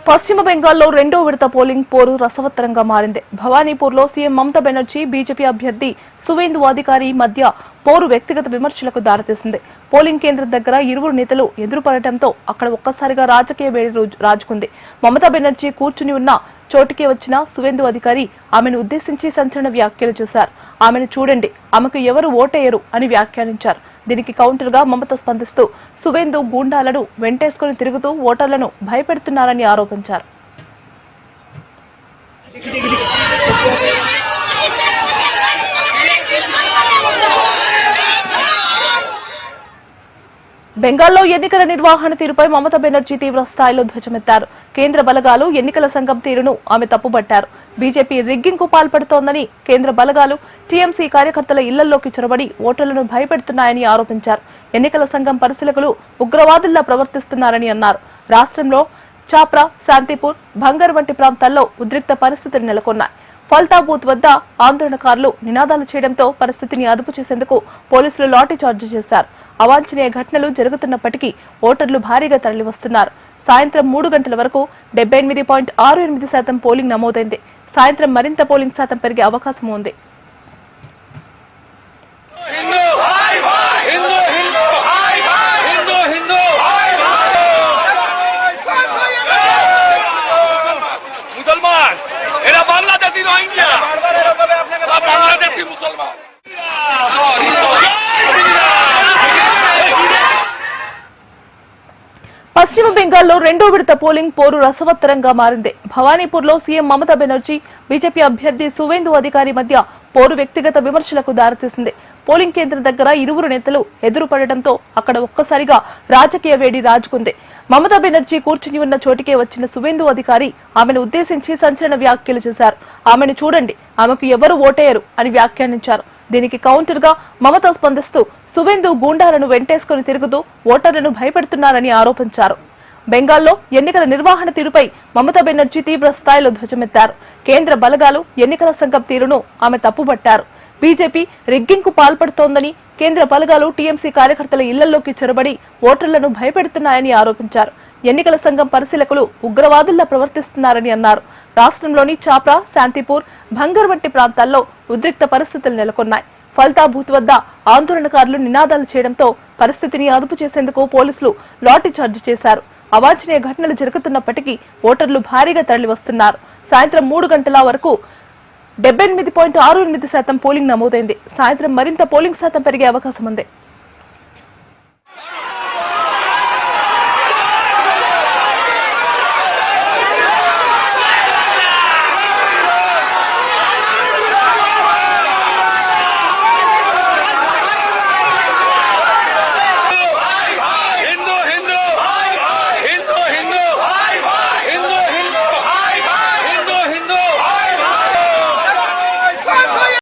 పశ్చిమ బెంగాల్లో రెండో విడత పోలింగ్ పోరు రసవత్తరంగా మారింది. భవానీపూర్లో సీఎం మమతా బెనర్జీ, బీజేపీ అభ్యర్థి సువేందు అధికారి మధ్య పోరు వ్యక్తిగత విమర్శలకు దారితీసింది. పోలింగ్ కేంద్రం దగ్గర ఇరువురు నేతలు ఎదురుపడటంతో అక్కడ ఒక్కసారిగా రాజకీయ వేడి రాజుకుంది. మమతా బెనర్జీ కూర్చుని ఉన్న చోటుకే వచ్చిన సువేందు అధికారి ఆమెను ఉద్దేశించి సంచలన వ్యాఖ్యలు చేశారు. ఆమెను చూడండి, ఆమెకు ఎవరు ఓటేయరు అని వ్యాఖ్యానించారు. దీనికి కౌంటర్ గా మమత స్పందిస్తూ సువేందు గూండాలను వెంటేసుకుని తిరుగుతూ ఓటర్లను భయపెడుతున్నారని ఆరోపించారు. బెంగాల్లో ఎన్నికల నిర్వహణ తీరుపై మమతా బెనర్జీ తీవ్ర స్థాయిలో ధ్వజమెత్తారు. కేంద్ర బలగాలు ఎన్నికల సంఘం తీరును ఆమె తప్పుబట్టారు. బీజేపీ రిగ్గింగ్ కు పాల్పడుతోందని, కేంద్ర బలగాలు టీఎంసీ కార్యకర్తల ఇళ్లలోకి చొరబడి ఓటర్లను భయపెడుతున్నాయని ఆరోపించారు. ఎన్నికల సంఘం పరిశీలకులు ఉగ్రవాదుల్లా ప్రవర్తిస్తున్నారని అన్నారు. రాష్ట్రంలో చాప్రా, శాంతిపూర్, భంగర్ వంటి ప్రాంతాల్లో ఉద్రిక్త పరిస్థితులు నెలకొన్నాయి. ఫల్తా బూత్ వద్ద ఆందోళనకారులు నినాదాలు చేయడంతో పరిస్థితిని అదుపు చేసేందుకు పోలీసులు లాఠీ చార్జ్ చేశారు. అవాంఛనీయ ఘటనలు జరుగుతున్నప్పటికీ ఓటర్లు భారీగా తరలివస్తున్నారు. సాయంత్రం 3 గంటల వరకు 78.68% పోలింగ్ నమోదైంది. సాయంత్రం మరింత పోలింగ్ శాతం పెరిగే అవకాశం ఉంది. పశ్చిమ బెంగాల్లో రెండో విడత పోలింగ్ పోరు రసవత్తరంగా మారింది. భవానీపూర్లో సీఎం మమతా బెనర్జీ, బీజేపీ అభ్యర్థి సువేందు అధికారి మధ్య పోరు వ్యక్తిగత విమర్శలకు దారితీసింది. పోలింగ్ కేంద్రం దగ్గర ఇరువురు నేతలు ఎదురుపడటంతో అక్కడ ఒక్కసారిగా రాజకీయ వేడి రాజుకుంది. మమతా బెనర్జీ కూర్చుని ఉన్న చోటికే వచ్చిన సువేందు అధికారి ఆమెను ఉద్దేశించి సంచలన వ్యాఖ్యలు చేశారు. ఆమెను చూడండి, ఆమెకు ఎవరు ఓటేయరు అని వ్యాఖ్యానించారు. దీనికి కౌంటర్ గా మమతా స్పందిస్తూ సువేందు గూండాలను వెంటేసుకుని తిరుగుతూ ఓటర్లను భయపెడుతున్నారని ఆరోపించారు. బెంగాల్లో ఎన్నికల నిర్వహణ తీరుపై మమతా బెనర్జీ తీవ్ర స్థాయిలో ధ్వజమెత్తారు. కేంద్ర బలగాలు ఎన్నికల సంఘం తీరును ఆమె తప్పుబట్టారు. బీజేపీ రిగ్గింగ్ కు పాల్పడుతోందని, కేంద్ర బలగాలు టీఎంసీ కార్యకర్తల ఇళ్లలోకి చొరబడి ఓటర్లను భయపెడుతున్నాయని ఆరోపించారు. ఎన్నికల సంఘం పరిశీలకులు ఉగ్రవాదుల్లా ప్రవర్తిస్తున్నారని అన్నారు. రాష్ట్రంలోని చాప్రా, శాంతిపూర్, భంగర్ వంటి ప్రాంతాల్లో ఉద్రిక్త పరిస్థితులు నెలకొన్నాయి. ఫల్తా బూత్ వద్ద ఆందోళనకారులు నినాదాలు చేయడంతో పరిస్థితిని అదుపు చేసేందుకు పోలీసులు లాఠీ చార్జ్ చేశారు. అవాంఛనీయ ఘటనలు జరుగుతున్నప్పటికీ ఓటర్లు భారీగా తరలివస్తున్నారు. సాయంత్రం 3 గంటల వరకు 78.68% పోలింగ్ నమోదైంది. సాయంత్రం మరింత పోలింగ్ శాతం పెరిగే అవకాశం ఉంది.